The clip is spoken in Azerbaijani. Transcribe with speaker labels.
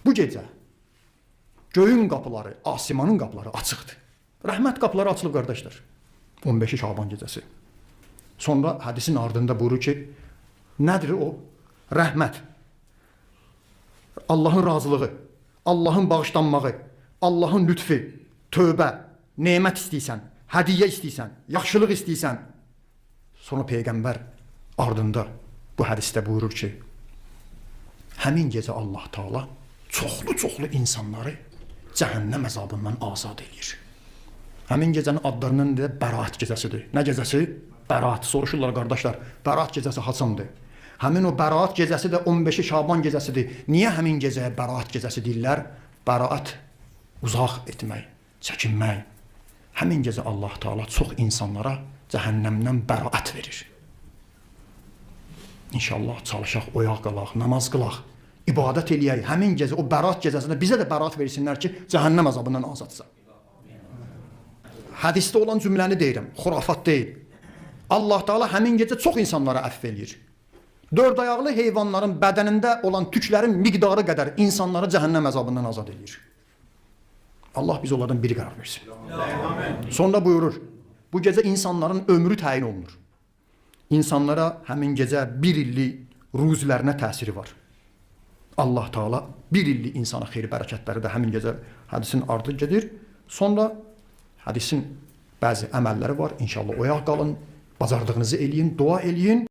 Speaker 1: Bu gecə göyün qapıları, asimanın qapıları açıqdır. Rəhmət qapıları açılıb qardaşlar. 15 Şaban gecəsi. Sonra hədisin ardında buyurur ki, nədir o? Rəhmət. Allahın razılığı, Allahın bağışlanmağı, Allahın lütfi, tövbə, nemət istəyirsən, hədiyyə istəyirsən, yaxşılıq istəyirsən. Sonra Peyğəmbər ardında bu hədisdə buyurur ki, həmin gecə Allah Taala çoxlu insanları cəhənnəm əzabından azad edir. Həmin gecənin adlarının da Bəraət gecəsidir. Nə gecəsi? Bəraət. Soruşurlar qardaşlar, Bəraət gecəsi haçandır? Həmin o Bəraət gecəsi də 15 Şaban gecəsidir. Niyə həmin gecəyə Bəraət gecəsi deyirlər? Bəraət uzaq etmək, çəkinmək. Həmin gecə Allah Taala çox insanlara cəhənnəmdən bəraət verir. İnşallah çalışaq, oyaq qalaq, namaz qılaq, ibadət eləyək. Həmin gecə, o Bəraət gecəsində bizə də bəraət versinlər ki, cəhənnəm azabından azadsa. Hədisdə olan cümləni deyirəm, xurafat deyil. Allah Taala həmin gecə çox insanlara əfv eləyir. 4 ayaqlı heyvanların bədənində olan tüklərin miqdarı qədər insanları cəhənnəm əzabından azad eləyir. Allah biz onlardan biri qərar versin. Sonra buyurur, bu gecə insanların ömrü təyin olunur. İnsanlara həmin gecə 1 illik ruzilərinə təsiri var. Allah Taala 1 illik insana xeyir bərəkətləri də həmin gecə hədisin ardı gedir. Sonra hədisin bəzi əməlləri var. İnşallah oyaq qalın, bacardığınızı eləyin, dua eləyin.